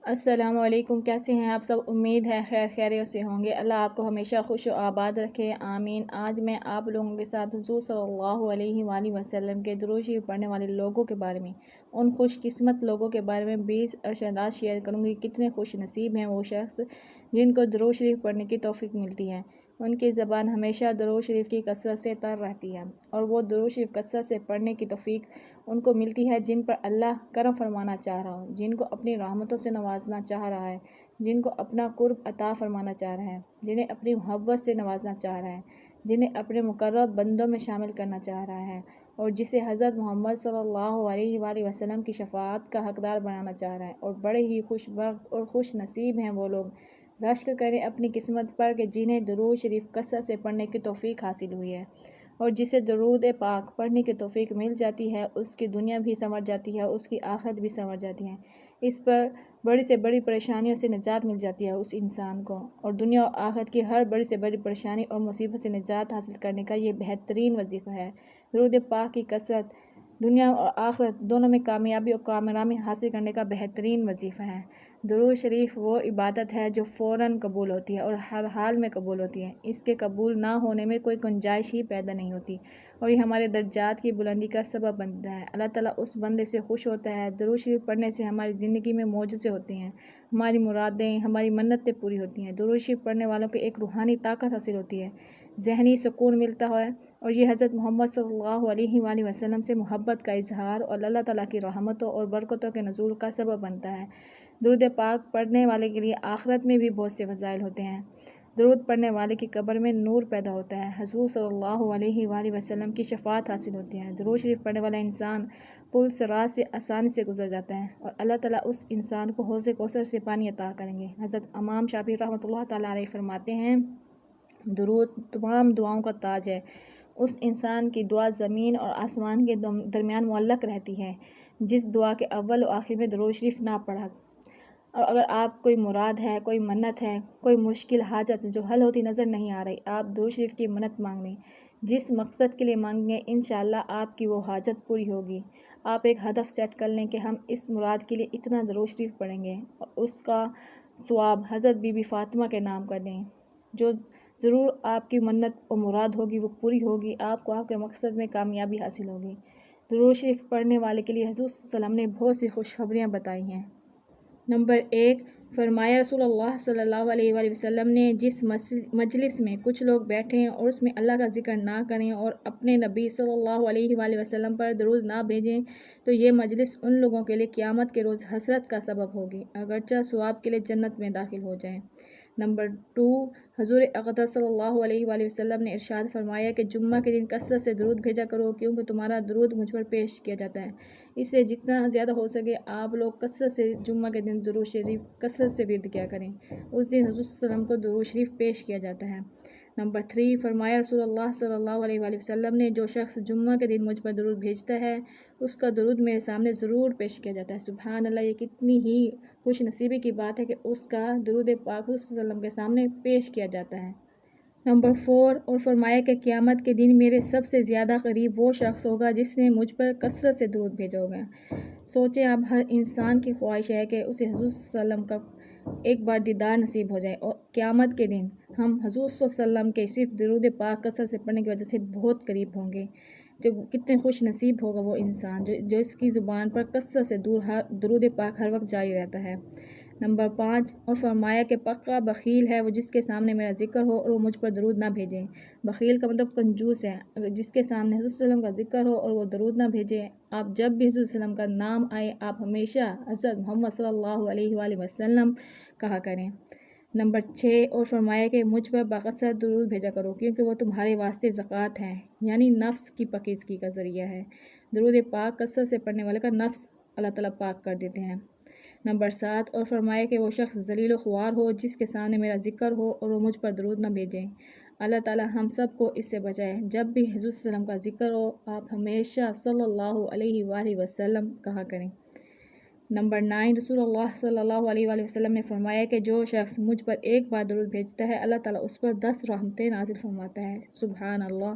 السلام علیکم، کیسے ہیں آپ سب؟ امید ہے خیریت سے ہوں گے۔ اللہ آپ کو ہمیشہ خوش و آباد رکھے، آمین۔ آج میں آپ لوگوں کے ساتھ حضور صلی اللہ علیہ وآلہ وسلم کے درود شریف پڑھنے والے لوگوں کے بارے میں، ان خوش قسمت لوگوں کے بارے میں 20 ارشادات شیئر کروں گی۔ کتنے خوش نصیب ہیں وہ شخص جن کو درود شریف پڑھنے کی توفیق ملتی ہے۔ ان کی زبان ہمیشہ درود شریف کی کثرت سے تر رہتی ہے، اور وہ درود شریف کثرت سے پڑھنے کی توفیق ان کو ملتی ہے جن پر اللہ کرم فرمانا چاہ رہا ہو، جن کو اپنی رحمتوں سے نوازنا چاہ رہا ہے، جن کو اپنا قرب عطا فرمانا چاہ رہا ہے، جنہیں اپنی محبت سے نوازنا چاہ رہا ہے، جنہیں اپنے مقرب بندوں میں شامل کرنا چاہ رہا ہے، اور جسے حضرت محمد صلی اللہ علیہ وآلہ وسلم کی شفاعت کا حقدار بنانا چاہ رہا ہے۔ اور بڑے ہی خوش بخت اور خوش نصیب ہیں وہ لوگ، رشک کریں اپنی قسمت پر کہ جنہیں درود شریف کثرت سے پڑھنے کی توفیق حاصل ہوئی ہے، اور جسے درود پاک پڑھنے کی توفیق مل جاتی ہے اس کی دنیا بھی سنور جاتی ہے اور اس کی آخرت بھی سنور جاتی ہے۔ اس پر بڑی سے بڑی پریشانیوں سے نجات مل جاتی ہے اس انسان کو، اور دنیا اور آخرت کی ہر بڑی سے بڑی پریشانی اور مصیبت سے نجات حاصل کرنے کا یہ بہترین وظیفہ ہے۔ درود پاک کی کثرت دنیا اور آخرت دونوں میں کامیابی اور کامرانی حاصل کرنے کا بہترین وظیفہ ہے۔ درود شریف وہ عبادت ہے جو فوراً قبول ہوتی ہے اور ہر حال میں قبول ہوتی ہے۔ اس کے قبول نہ ہونے میں کوئی گنجائش ہی پیدا نہیں ہوتی، اور یہ ہمارے درجات کی بلندی کا سبب بنتا ہے۔ اللہ تعالیٰ اس بندے سے خوش ہوتا ہے۔ درود شریف پڑھنے سے ہماری زندگی میں معجزے ہوتے ہیں، ہماری مرادیں، ہماری منتیں پوری ہوتی ہیں۔ درود شریف پڑھنے والوں کو ایک روحانی طاقت حاصل ہوتی ہے، ذہنی سکون ملتا ہے، اور یہ حضرت محمد صلی اللہ علیہ وآلہ وسلم سے محبت کا اظہار اور اللہ تعالیٰ کی رحمتوں اور برکتوں کے نزول کا سبب بنتا ہے۔ درود پاک پڑھنے والے کے لیے آخرت میں بھی بہت سے فضائل ہوتے ہیں۔ درود پڑھنے والے کی قبر میں نور پیدا ہوتا ہے، حضور صلی اللہ علیہ وآلہ وسلم کی شفاعت حاصل ہوتی ہے۔ درود شریف پڑھنے والا انسان پل صراط سے آسانی سے گزر جاتا ہے، اور اللہ تعالیٰ اس انسان کو حوض کوثر سے پانی عطا کریں گے۔ حضرت امام شافعی رحمۃ اللہ تعالیٰ علیہ فرماتے ہیں، درود تمام دعاؤں کا تاج ہے۔ اس انسان کی دعا زمین اور آسمان کے درمیان معلق رہتی ہے جس دعا کے اول و آخر میں درود شریف نہ پڑھا۔ اور اگر آپ کوئی مراد ہے، کوئی منت ہے، کوئی مشکل حاجت جو حل ہوتی نظر نہیں آ رہی، آپ درود شریف کی منت مانگ لیں۔ جس مقصد کے لیے مانگیں گے انشاءاللہ آپ کی وہ حاجت پوری ہوگی۔ آپ ایک ہدف سیٹ کر لیں کہ ہم اس مراد کے لیے اتنا درود شریف پڑھیں گے، اور اس کا ثواب حضرت بی بی فاطمہ کے نام کر دیں، جو ضرور آپ کی منت و مراد ہوگی وہ پوری ہوگی، آپ کو آپ کے مقصد میں کامیابی حاصل ہوگی۔ درود شریف پڑھنے والے کے لیے حضور صلی اللہ علیہ وسلم نے بہت سی خوشخبریاں بتائی ہیں۔ نمبر 1، فرمایا رسول اللہ صلی اللہ علیہ وآلہ وسلم نے، جس مجلس میں کچھ لوگ بیٹھیں اور اس میں اللہ کا ذکر نہ کریں اور اپنے نبی صلی اللہ علیہ وآلہ وسلم پر درود نہ بھیجیں تو یہ مجلس ان لوگوں کے لیے قیامت کے روز حسرت کا سبب ہوگی، اگرچہ ثواب کے لیے جنت میں داخل ہو جائیں۔ نمبر 2، حضور اقدس صلی اللہ علیہ وآلہ وسلم نے ارشاد فرمایا کہ جمعہ کے دن کثرت سے درود بھیجا کرو، کیونکہ تمہارا درود مجھ پر پیش کیا جاتا ہے، اس لیے جتنا زیادہ ہو سکے آپ لوگ کثرت سے جمعہ کے دن درود شریف کثرت سے ورد کیا کریں، اس دن حضور صلی اللہ علیہ وسلم کو درود شریف پیش کیا جاتا ہے۔ نمبر 3، فرمایا رسول اللہ صلی اللہ علیہ وآلہ وسلم نے، جو شخص جمعہ کے دن مجھ پر درود بھیجتا ہے اس کا درود میرے سامنے ضرور پیش کیا جاتا ہے۔ سبحان اللہ، یہ کتنی ہی خوش نصیبی کی بات ہے کہ اس کا درود پاک صلی اللہ علیہ وسلم کے سامنے پیش کیا جاتا ہے۔ نمبر 4، اور فرمایا کہ قیامت کے دن میرے سب سے زیادہ قریب وہ شخص ہوگا جس نے مجھ پر کثرت سے درود بھیجا ہوگا۔ سوچیں، اب ہر انسان کی خواہش ہے کہ اسے حضور صلی اللہ علیہ وسلم کا ایک بار دیدار نصیب ہو جائے، اور قیامت کے دن ہم حضور صلی اللہ علیہ وسلم کے صرف درود پاک کثرت سے پڑھنے کی وجہ سے بہت قریب ہوں گے۔ جو کتنے خوش نصیب ہوگا وہ انسان جو اس کی زبان پر کثرت سے درود پاک ہر وقت جاری رہتا ہے۔ نمبر 5، اور فرمایا کہ پکا بخیل ہے وہ جس کے سامنے میرا ذکر ہو اور وہ مجھ پر درود نہ بھیجے۔ بخیل کا مطلب کنجوس ہے، جس کے سامنے حضور صلی اللہ علیہ وسلم کا ذکر ہو اور وہ درود نہ بھیجے۔ آپ جب بھی حضور صلی اللہ علیہ وسلم کا نام آئے آپ ہمیشہ حضرت محمد صلی اللہ علیہ وآلہ وسلم کہا کریں۔ نمبر 6، اور فرمایا کہ مجھ پر باکثرت درود بھیجا کرو، کیونکہ وہ تمہارے واسطے زکوٰۃ ہے، یعنی نفس کی پاکیزگی کا ذریعہ ہے۔ درود پاک کثرت سے پڑھنے والے کا نفس اللہ تعالیٰ پاک کر دیتے ہیں۔ نمبر 7، اور فرمایا کہ وہ شخص ذلیل و خوار ہو جس کے سامنے میرا ذکر ہو اور وہ مجھ پر درود نہ بھیجے۔ اللہ تعالیٰ ہم سب کو اس سے بچائے۔ جب بھی حضور صلی اللہ علیہ وسلم کا ذکر ہو آپ ہمیشہ صلی اللہ علیہ وآلہ وسلم کہا کریں۔ نمبر 9، رسول اللہ صلی اللہ علیہ وآلہ وسلم نے فرمایا کہ جو شخص مجھ پر ایک بار درود بھیجتا ہے اللہ تعالیٰ اس پر 10 رحمتیں نازل فرماتا ہے۔ سبحان اللہ۔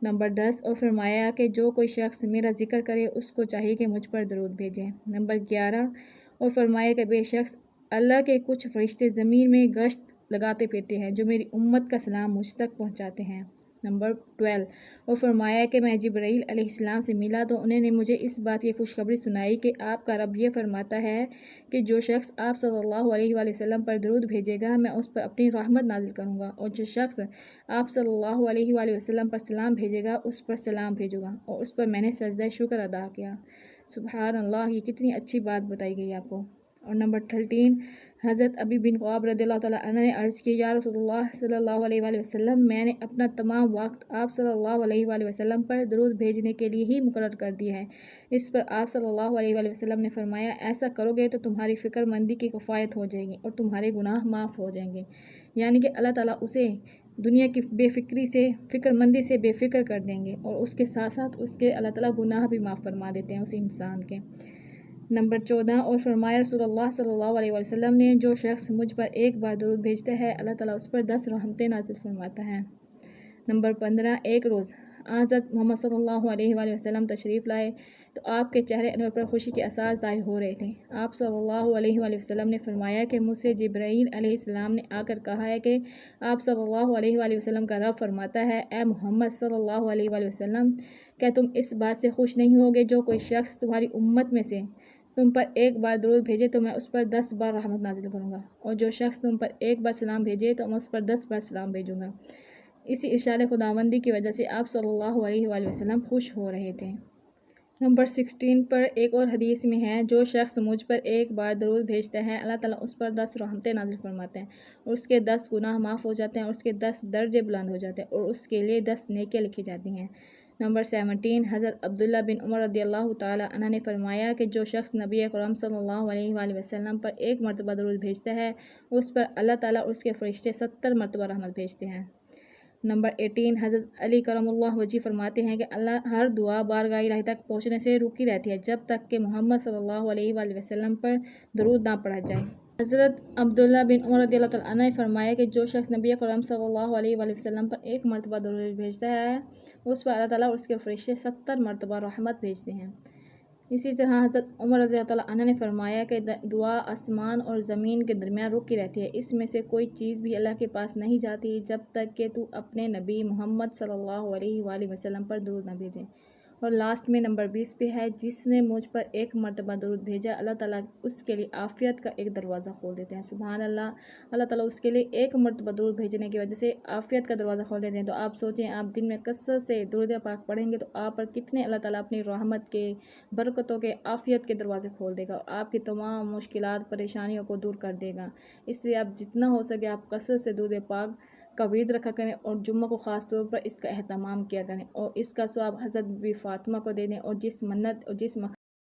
نمبر 10، اور فرمایا کہ جو کوئی شخص میرا ذکر کرے اس کو چاہیے کہ مجھ پر درود بھیجے۔ نمبر 11، اور فرمایا کہ بے شخص اللہ کے کچھ فرشتے زمین میں گشت لگاتے پھرتے ہیں جو میری امت کا سلام مجھ تک پہنچاتے ہیں۔ نمبر 12 اور فرمایا کہ میں جبرائیل علیہ السلام سے ملا تو انہوں نے مجھے اس بات کی خوشخبری سنائی کہ آپ کا رب یہ فرماتا ہے کہ جو شخص آپ صلی اللہ علیہ وآلہ وسلم پر درود بھیجے گا میں اس پر اپنی رحمت نازل کروں گا، اور جو شخص آپ صلی اللہ علیہ وآلہ وسلم پر سلام بھیجے گا اس پر سلام بھیجوں گا، اور اس پر میں نے سجدہ شکر ادا کیا۔ سبحان اللہ، یہ کتنی اچھی بات بتائی گئی آپ کو۔ اور نمبر 13 حضرت ابی بن قعاب رضی اللہ تعالیٰ عنہ نے عرض کی، یا رسول اللہ صلی اللہ علیہ وآلہ وسلم، میں نے اپنا تمام وقت آپ صلی اللہ علیہ وآلہ وسلم پر درود بھیجنے کے لیے ہی مقرر کر دی ہے۔ اس پر آپ صلی اللہ علیہ وآلہ وسلم نے فرمایا، ایسا کرو گے تو تمہاری فکر مندی کی کفایت ہو جائے گی اور تمہارے گناہ معاف ہو جائیں گے، یعنی کہ اللہ تعالیٰ اسے دنیا کی بے فکری سے، فکر مندی سے بے فکر کر دیں گے، اور اس کے ساتھ ساتھ اس کے اللہ تعالیٰ گناہ بھی معاف فرما دیتے ہیں اس انسان کے۔ نمبر 14 اور فرمایا رسول اللہ صلی اللہ علیہ وسلم نے، جو شخص مجھ پر ایک بار درود بھیجتا ہے اللہ تعالیٰ اس پر 10 رحمتیں نازل فرماتا ہے۔ نمبر 15 ایک روز حضرت محمد صلی اللہ علیہ وآلہ وسلم تشریف لائے تو آپ کے چہرے انور پر خوشی کے آثار ظاہر ہو رہے تھے۔ آپ صلی اللہ علیہ وآلہ وسلم نے فرمایا کہ مجھ سے جبرائیل علیہ السلام نے آ کر کہا ہے کہ آپ صلی اللہ علیہ وآلہ وسلم کا رب فرماتا ہے، اے محمد صلی اللہ علیہ وآلہ وسلم، کیا تم اس بات سے خوش نہیں ہوگے جو کوئی شخص تمہاری امت میں سے تم پر ایک بار درود بھیجے تو میں اس پر 10 بار رحمت نازل کروں گا، اور جو شخص تم پر ایک بار سلام بھیجے تو میں اس پر 10 بار سلام بھیجوں گا۔ اسی ارشاد خداوندی کی وجہ سے آپ صلی اللہ علیہ وآلہ وسلم خوش ہو رہے تھے۔ نمبر 16 پر ایک اور حدیث میں ہے، جو شخص مجھ پر ایک بار درود بھیجتا ہے اللہ تعالیٰ اس پر 10 رحمتیں نازل فرماتے ہیں، اور اس کے 10 گناہ معاف ہو جاتے ہیں، اور اس کے 10 درجے بلند ہو جاتے ہیں، اور اس کے لیے 10 نیکیاں لکھی جاتی ہیں۔ نمبر 17 حضرت عبداللہ بن عمر رضی اللہ تعالیٰ عنہ نے فرمایا کہ جو شخص نبی اکرم صلی اللہ علیہ وآلہ وسلم پر ایک مرتبہ درود بھیجتا ہے اس پر اللہ تعالیٰ اور اس کے فرشتے 70 مرتبہ رحمت بھیجتے ہیں۔ نمبر 18 حضرت علی کرم اللہ وجہ فرماتے ہیں کہ اللہ ہر دعا بارگاہ الہی تک پہنچنے سے رکی رہتی ہے جب تک کہ محمد صلی اللہ علیہ وآلہ وسلم پر درود نہ پڑھا جائے۔ حضرت عبداللہ بن عمر رضی اللہ تعالیٰ عنہ نے فرمایا کہ جو شخص نبی اکرم صلی اللہ علیہ وآلہ وسلم پر ایک مرتبہ درود بھیجتا ہے اس پر اللہ تعالیٰ اور اس کے فرشتے 70 مرتبہ رحمت بھیجتے ہیں۔ اسی طرح حضرت عمر رضی اللہ تعالیٰ عنہ نے فرمایا کہ دعا آسمان اور زمین کے درمیان رکی رہتی ہے، اس میں سے کوئی چیز بھی اللہ کے پاس نہیں جاتی جب تک کہ تو اپنے نبی محمد صلی اللہ علیہ وآلہ وسلم پر درود نہ بھیجے۔ اور لاسٹ میں نمبر 20 پہ ہے، جس نے مجھ پر ایک مرتبہ درود بھیجا اللہ تعالیٰ اس کے لیے عافیت کا ایک دروازہ کھول دیتے ہیں۔ سبحان اللہ، اللہ تعالیٰ اس کے لیے ایک مرتبہ درود بھیجنے کی وجہ سے عافیت کا دروازہ کھول دیتے ہیں۔ تو آپ سوچیں، آپ دن میں کثرت سے درود پاک پڑھیں گے تو آپ پر کتنے اللہ تعالیٰ اپنی رحمت کے، برکتوں کے، عافیت کے دروازے کھول دے گا، اور آپ کی تمام مشکلات، پریشانیوں کو دور کر دے گا۔ اس لیے آپ جتنا ہو سکے آپ کثرت سے درود پاک کا ورد رکھا کریں، اور جمعہ کو خاص طور پر اس کا اہتمام کیا کریں، اور اس کا ثواب حضرت بی فاطمہ کو دے دیں، اور جس منت اور جس